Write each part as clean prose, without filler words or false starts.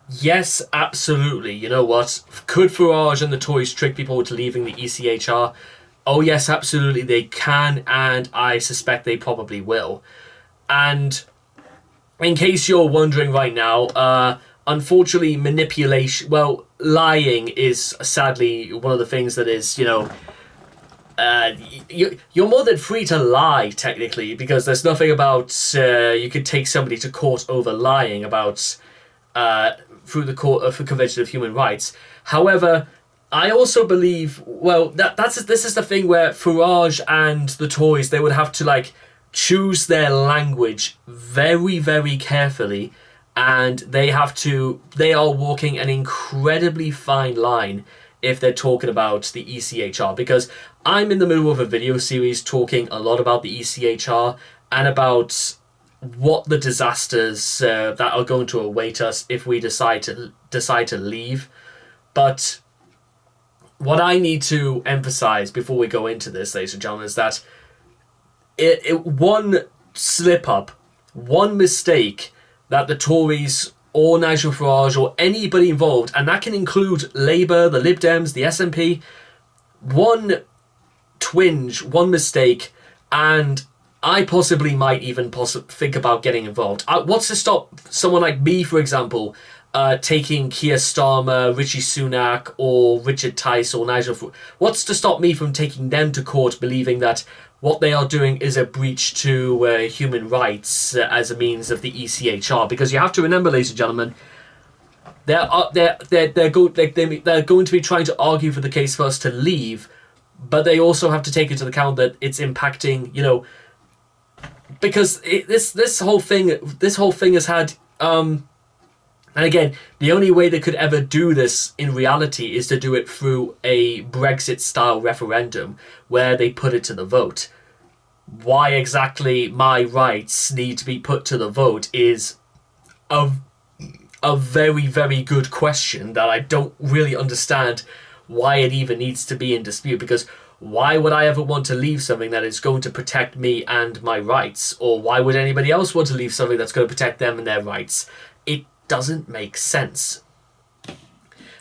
Yes, absolutely. You know what? Could Farage and the Tories trick people into leaving the ECHR? Oh, yes, absolutely. They can, and I suspect they probably will. And in case you're wondering right now, unfortunately, manipulation, well, lying is sadly one of the things that is, you're more than free to lie, technically, because there's nothing about you could take somebody to court over lying about through the court for Convention of Human Rights. However, I also believe, well, this is the thing where Farage and the Tories, they would have to choose their language very, very carefully, and they are walking an incredibly fine line if they're talking about the ECHR, because I'm in the middle of a video series talking a lot about the ECHR and about what the disasters that are going to await us if we decide to leave. But what I need to emphasize before we go into this, ladies and gentlemen, is that one slip up, one mistake that the Tories or Nigel Farage or anybody involved, and that can include Labour, the Lib Dems, the SNP, one twinge, one mistake, and I possibly might even think about getting involved. What's to stop someone like me, for example, taking Keir Starmer, Richie Sunak, or Richard Tice, or Nigel? What's to stop me from taking them to court, believing that what they are doing is a breach to human rights as a means of the ECHR? Because you have to remember, ladies and gentlemen, they're going to be trying to argue for the case for us to leave, but they also have to take into account that it's impacting, because this whole thing has had and again, the only way they could ever do this in reality is to do it through a Brexit style referendum where they put it to the vote. Why exactly my rights need to be put to the vote is a very, very good question that I don't really understand why it even needs to be in dispute, because why would I ever want to leave something that is going to protect me and my rights? Or why would anybody else want to leave something that's going to protect them and their rights? It doesn't make sense.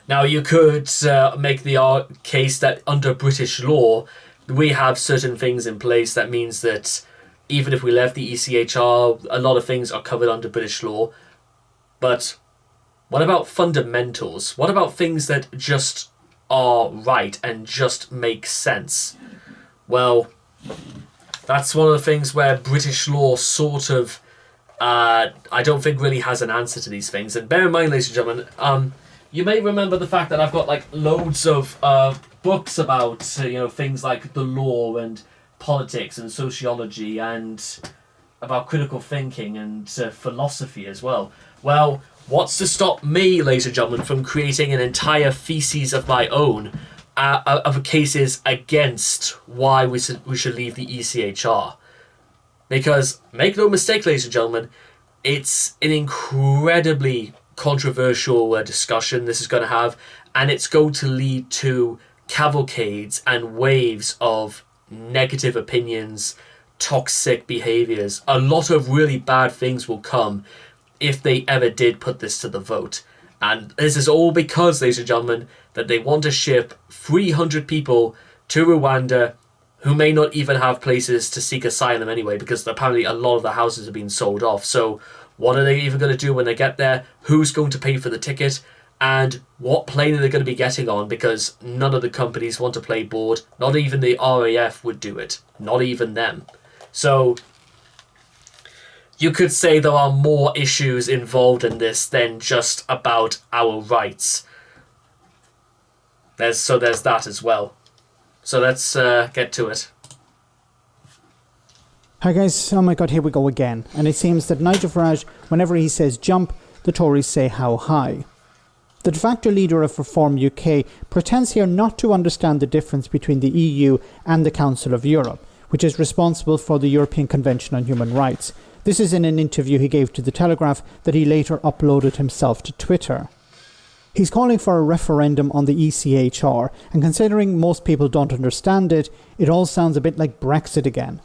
Now, you could make the case that under British law, we have certain things in place that means that even if we left the ECHR, a lot of things are covered under British law. But what about fundamentals? What about things that just are right and just make sense? Well, that's one of the things where British law sort of I don't think really has an answer to these things. And bear in mind, ladies and gentlemen, you may remember the fact that I've got loads of books about things like the law and politics and sociology and about critical thinking and philosophy as well. Well, what's to stop me, ladies and gentlemen, from creating an entire thesis of my own of cases against why we should leave the ECHR? Because, make no mistake, ladies and gentlemen, it's an incredibly controversial discussion this is going to have, and it's going to lead to cavalcades and waves of negative opinions, toxic behaviours. A lot of really bad things will come if they ever did put this to the vote. And this is all because, ladies and gentlemen, that they want to ship 300 people to Rwanda who may not even have places to seek asylum anyway, because apparently a lot of the houses have been sold off. So what are they even going to do when they get there? Who's going to pay for the ticket? And what plane are they going to be getting on? Because none of the companies want to play board. Not even the RAF would do it. Not even them. So you could say there are more issues involved in this than just about our rights. There's that as well. So let's get to it. Hi guys, oh my god, here we go again. And it seems that Nigel Farage, whenever he says jump, the Tories say how high. The de facto leader of Reform UK pretends here not to understand the difference between the EU and the Council of Europe, which is responsible for the European Convention on Human Rights. This is in an interview he gave to The Telegraph that he later uploaded himself to Twitter. He's calling for a referendum on the ECHR, and considering most people don't understand it, it all sounds a bit like Brexit again.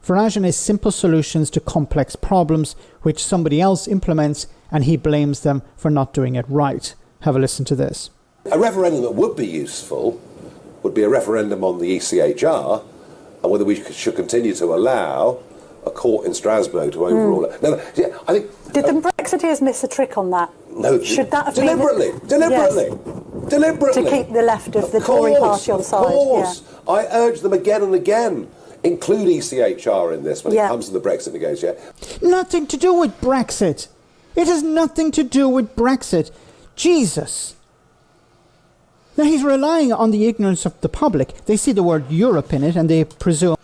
Farage and his simple solutions to complex problems which somebody else implements, and he blames them for not doing it right. Have a listen to this. A referendum that would be useful would be a referendum on the ECHR and whether we should continue to allow a court in Strasbourg to overrule it. Now, yeah, I think... Did the Brexiteers miss a trick on that? No. Should that have deliberately, been... Deliberately. To keep the left of the Tory party on side. Of course. Yeah. I urge them again and again. Include ECHR in this when it comes to the Brexit negotiation. Nothing to do with Brexit. It has nothing to do with Brexit. Jesus. Now he's relying on the ignorance of the public. They see the word Europe in it and they presume...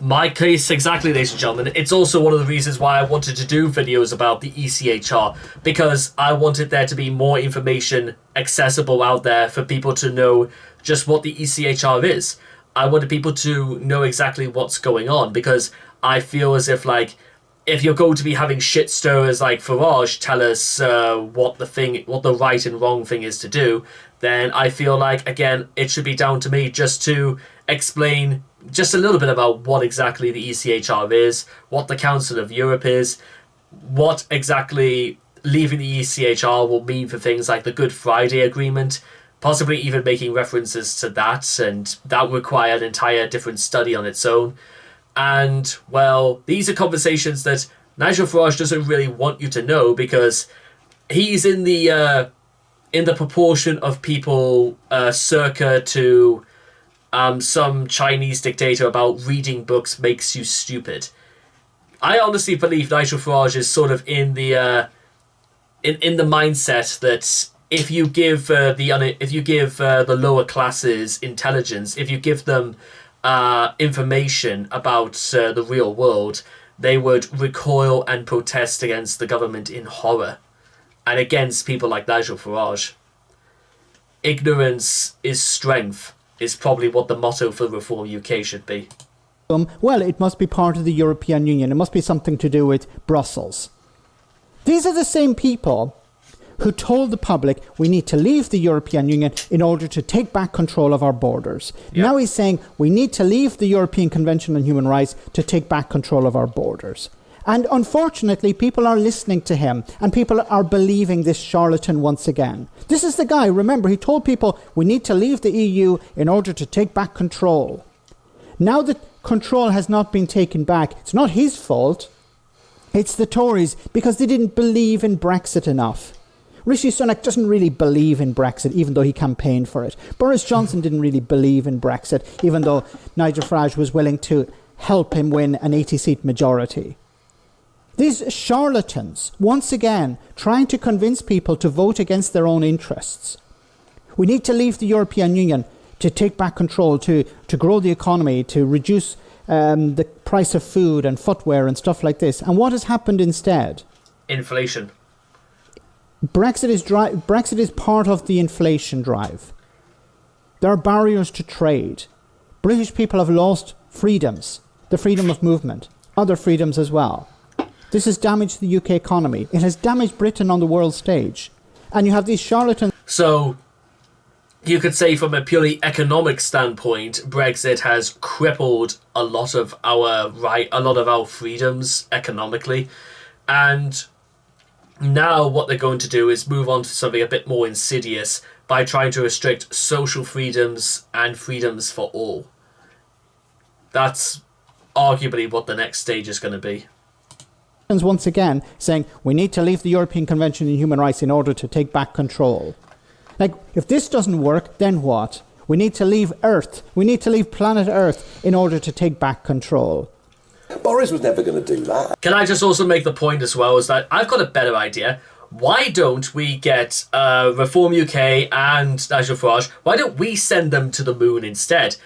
My case, exactly, ladies and gentlemen. It's also one of the reasons why I wanted to do videos about the ECHR, because I wanted there to be more information accessible out there for people to know just what the ECHR is. I wanted people to know exactly what's going on, because I feel as if, like, if you're going to be having shit stirrers like Farage tell us what the right and wrong thing is to do, then I feel like, again, it should be down to me just to explain just a little bit about what exactly the ECHR is, what the Council of Europe is, what exactly leaving the ECHR will mean for things like the Good Friday Agreement, possibly even making references to that, and that would require an entire different study on its own. And, well, these are conversations that Nigel Farage doesn't really want you to know, because he's in the proportion of people circa to some Chinese dictator about reading books makes you stupid. I honestly believe Nigel Farage is sort of in the mindset that if you give the lower classes intelligence, if you give them information about the real world, they would recoil and protest against the government in horror, and against people like Nigel Farage. Ignorance is strength is probably what the motto for Reform UK should be. Well, it must be part of the European Union. It must be something to do with Brussels. These are the same people who told the public we need to leave the European Union in order to take back control of our borders. Yep. Now he's saying we need to leave the European Convention on Human Rights to take back control of our borders. And unfortunately, people are listening to him, and people are believing this charlatan once again. This is the guy, remember, he told people we need to leave the EU in order to take back control. Now that control has not been taken back, it's not his fault. It's the Tories, because they didn't believe in Brexit enough. Rishi Sunak doesn't really believe in Brexit, even though he campaigned for it. Boris Johnson didn't really believe in Brexit, even though Nigel Farage was willing to help him win an 80-seat majority. These charlatans, once again, trying to convince people to vote against their own interests. We need to leave the European Union to take back control, to grow the economy, to reduce the price of food and footwear and stuff like this. And what has happened instead? Inflation. Brexit is part of the inflation drive. There are barriers to trade. British people have lost freedoms, the freedom of movement, other freedoms as well. This has damaged the UK economy. It has damaged Britain on the world stage. And you have these charlatans. So, you could say from a purely economic standpoint, Brexit has crippled a lot of our freedoms economically. And now what they're going to do is move on to something a bit more insidious by trying to restrict social freedoms and freedoms for all. That's arguably what the next stage is going to be. Once again saying we need to leave the European Convention on Human Rights in order to take back control. Like, if this doesn't work, then what? We need to leave Earth. We need to leave planet Earth in order to take back control. Boris was never going to do that. Can I just also make the point as well, is that I've got a better idea. Why don't we get Reform UK and Nigel Farage, why don't we send them to the moon instead?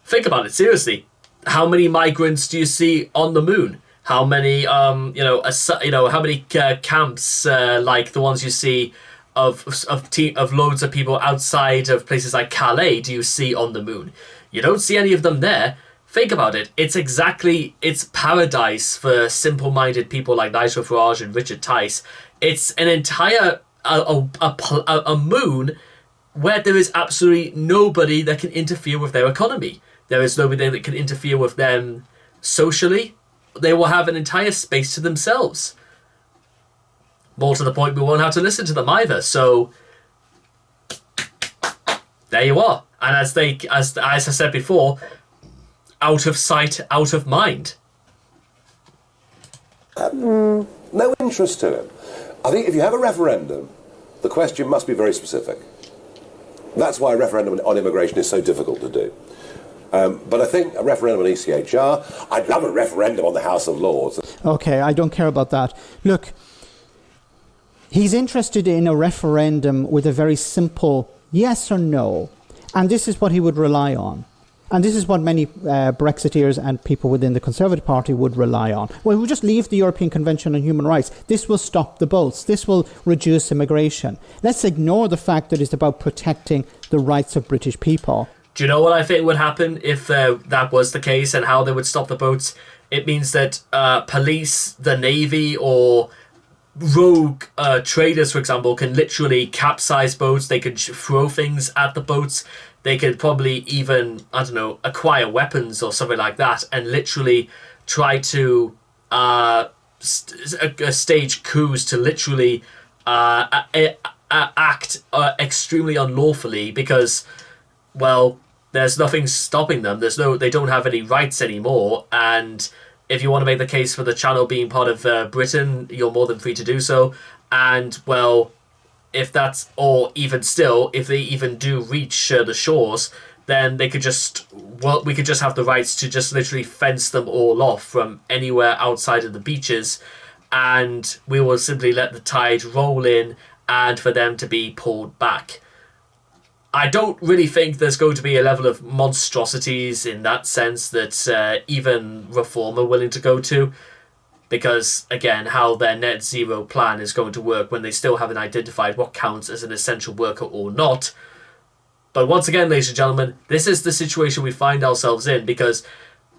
Think about it, seriously. How many migrants do you see on the moon? How many, how many camps like the ones you see of loads of people outside of places like Calais do you see on the moon? You don't see any of them there. Think about it. It's paradise for simple-minded people like Nigel Farage and Richard Tice. It's an entire a moon where there is absolutely nobody that can interfere with their economy. There is nobody that can interfere with them socially, they will have an entire space to themselves. More to the point, we won't have to listen to them either. So there you are. And as I said before, out of sight, out of mind. No interest to him. I think if you have a referendum, the question must be very specific. That's why a referendum on immigration is so difficult to do. But I think a referendum on ECHR, I'd love a referendum on the House of Lords. Okay, I don't care about that. Look, he's interested in a referendum with a very simple yes or no. And this is what he would rely on. And this is what many Brexiteers and people within the Conservative Party would rely on. Well, we'll just leave the European Convention on Human Rights. This will stop the boats. This will reduce immigration. Let's ignore the fact that it's about protecting the rights of British people. Do you know what I think would happen if that was the case and how they would stop the boats? It means that police, the Navy, or rogue traders, for example, can literally capsize boats. They could throw things at the boats. They could probably even, I don't know, acquire weapons or something like that and literally try to stage coups to literally act extremely unlawfully because, well, there's nothing stopping them. They don't have any rights anymore. And if you want to make the case for the Channel being part of Britain, you're more than free to do so. And, well, if that's, or even still, if they even do reach the shores, then they could just, well, we could just have the rights to just literally fence them all off from anywhere outside of the beaches, and we will simply let the tide roll in and for them to be pulled back. I don't really think there's going to be a level of monstrosities in that sense that even Reform are willing to go to. Because, again, how their net zero plan is going to work when they still haven't identified what counts as an essential worker or not. But once again, ladies and gentlemen, this is the situation we find ourselves in because,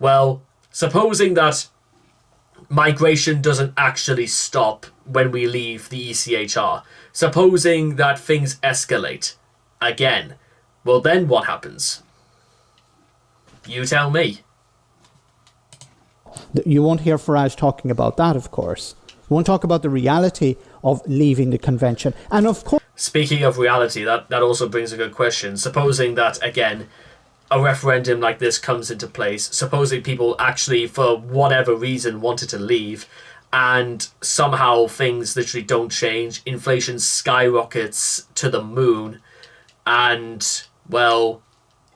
well, supposing that migration doesn't actually stop when we leave the ECHR, supposing that things escalate again, well, then what happens? You tell me. You won't hear Farage talking about that, of course. We won't talk about the reality of leaving the convention. And of course... Speaking of reality, that also brings a good question. Supposing that, again, a referendum like this comes into place, supposing people actually, for whatever reason, wanted to leave, and somehow things literally don't change, inflation skyrockets to the moon, and, well,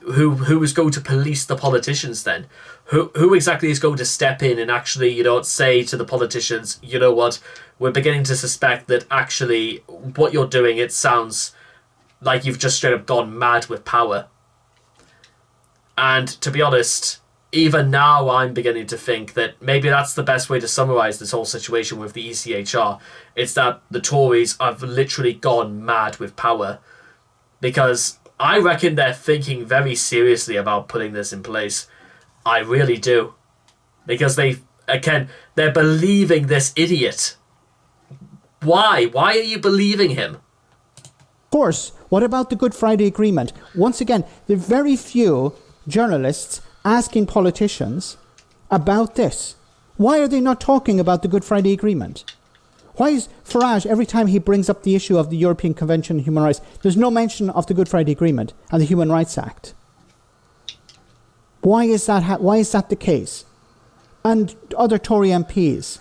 who is going to police the politicians then? Who exactly is going to step in and actually, say to the politicians, you know what, we're beginning to suspect that actually what you're doing, it sounds like you've just straight up gone mad with power. And to be honest, even now I'm beginning to think that maybe that's the best way to summarise this whole situation with the ECHR. It's that the Tories have literally gone mad with power. Because I reckon they're thinking very seriously about putting this in place. I really do. Because they're believing this idiot. Why? Why are you believing him? Of course, what about the Good Friday Agreement? Once again, there are very few journalists asking politicians about this. Why are they not talking about the Good Friday Agreement? Why is Farage, every time he brings up the issue of the European Convention on Human Rights, there's no mention of the Good Friday Agreement and the Human Rights Act? Why is that the case? And other Tory MPs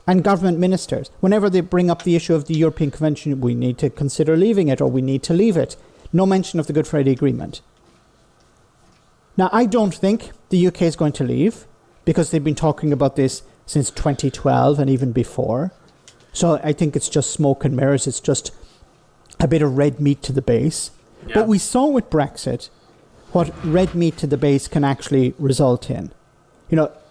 and government ministers, whenever they bring up the issue of the European Convention, we need to consider leaving it or we need to leave it. No mention of the Good Friday Agreement. Now, I don't think the UK is going to leave because they've been talking about this since 2012 and even before. So I think it's just smoke and mirrors. It's just a bit of red meat to the base. Yeah. But we saw with Brexit what red meat to the base can actually result in.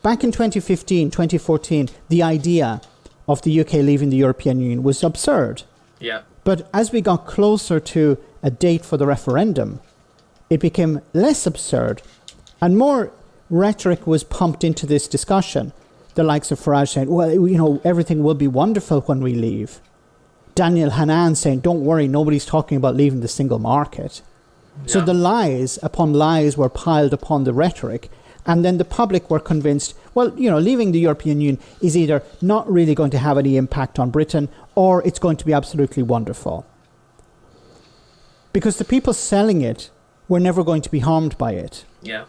Back in 2015, 2014, the idea of the UK leaving the European Union was absurd. Yeah. But as we got closer to a date for the referendum, it became less absurd and more rhetoric was pumped into this discussion. The likes of Farage saying, well, everything will be wonderful when we leave. Daniel Hannan saying, don't worry, nobody's talking about leaving the single market. Yeah. So the lies upon lies were piled upon the rhetoric. And then the public were convinced, well, leaving the European Union is either not really going to have any impact on Britain, or it's going to be absolutely wonderful. Because the people selling it were never going to be harmed by it. Yeah.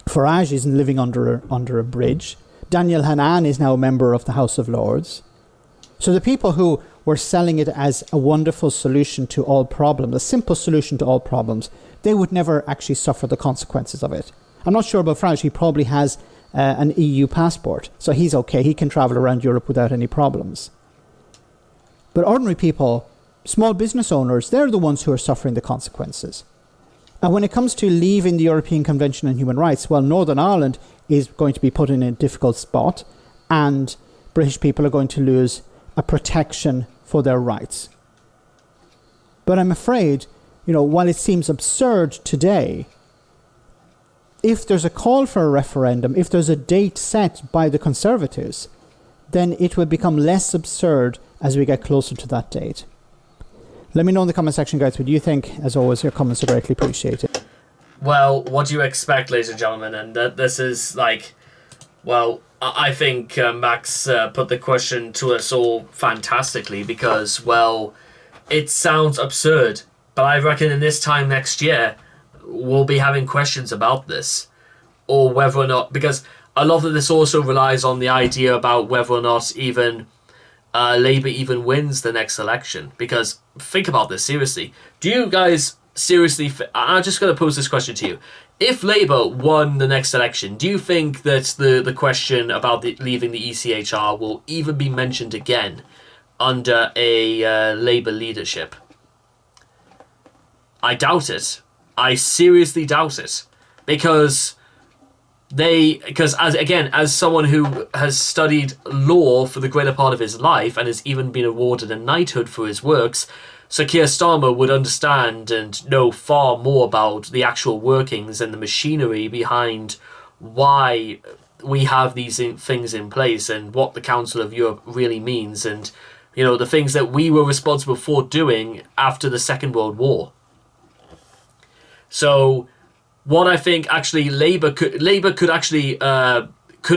Farage isn't living under a bridge. Daniel Hannan is now a member of the House of Lords. So the people who were selling it as a wonderful solution to all problems, a simple solution to all problems, they would never actually suffer the consequences of it. I'm not sure about Farage. He probably has an EU passport, so he's okay. He can travel around Europe without any problems. But ordinary people, small business owners, they're the ones who are suffering the consequences. And when it comes to leaving the European Convention on Human Rights, well, Northern Ireland is going to be put in a difficult spot, and British people are going to lose a protection for their rights. But I'm afraid, while it seems absurd today, if there's a call for a referendum, if there's a date set by the Conservatives, then it will become less absurd as we get closer to that date. Let me know in the comment section, guys, what you think. As always, your comments are greatly appreciated. Well, what do you expect, ladies and gentlemen? And this is I think Max put the question to us all fantastically because, it sounds absurd, but I reckon in this time next year, we'll be having questions about this, or whether or not, because a lot of this also relies on the idea about whether or not even Labour even wins the next election. Because think about this seriously. Do you guys seriously... I'm just going to pose this question to you. If Labour won the next election, do you think that the question about leaving the ECHR will even be mentioned again under a Labour leadership? I doubt it. I seriously doubt it. Because as someone who has studied law for the greater part of his life and has even been awarded a knighthood for his works, Sir Keir Starmer would understand and know far more about the actual workings and the machinery behind why we have these things in place and what the Council of Europe really means, and the things that we were responsible for doing after the Second World War. So what I think actually Labour could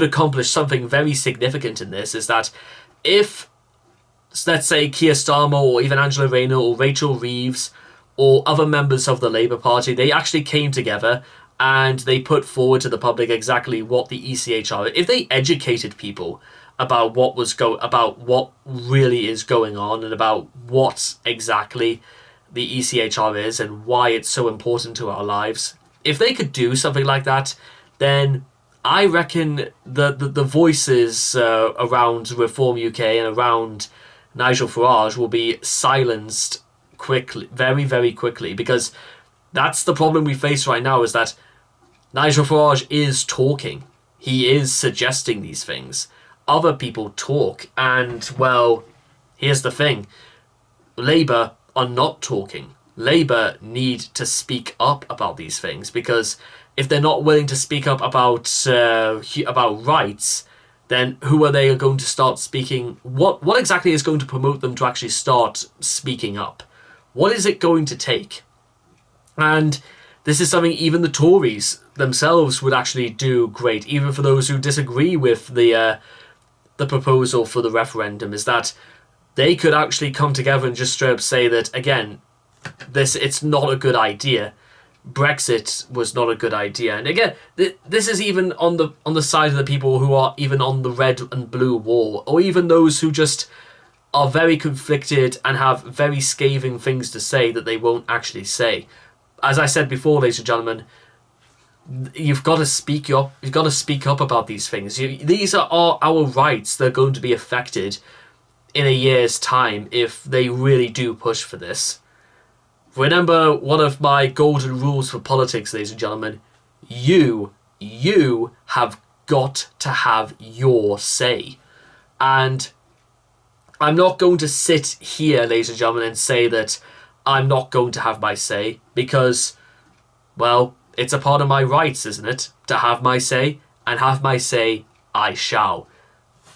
accomplish something very significant in this is that if, let's say, Keir Starmer or even Angela Rayner or Rachel Reeves or other members of the Labour Party, they actually came together and they put forward to the public exactly what the ECHR, if they educated people about about what really is going on and about what exactly the ECHR is and why it's so important to our lives. If they could do something like that, then I reckon the voices around Reform UK and around Nigel Farage will be silenced quickly, very, very quickly, because that's the problem we face right now, is that Nigel Farage is talking. He is suggesting these things. Other people talk, and, here's the thing. Labour are not talking. Labour need to speak up about these things, because if they're not willing to speak up about rights, then who are they going to start speaking? What exactly is going to promote them to actually start speaking up? What is it going to take? And this is something even the Tories themselves would actually do great, even for those who disagree with the proposal for the referendum, is that they could actually come together and just straight up say that, again, it's not a good idea. Brexit was not a good idea. And again, this is even on the side of the people who are even on the red and blue wall, or even those who just are very conflicted and have very scathing things to say that they won't actually say. As I said before, ladies and gentlemen, you've got to speak up. You've got to speak up about these things. These are our rights that are going to be affected in a year's time if they really do push for this. Remember one of my golden rules for politics, ladies and gentlemen. You have got to have your say. And I'm not going to sit here, ladies and gentlemen, and say that I'm not going to have my say, because, it's a part of my rights, isn't it? To have my say, and have my say I shall.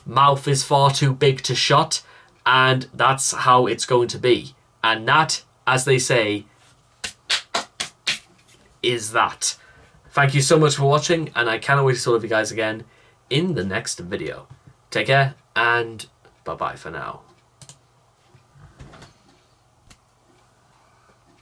Mouth is far too big to shut, and that's how it's going to be. And that, as they say, is that. Thank you so much for watching, and I cannot wait to talk with you guys again in the next video. Take care, and bye-bye for now.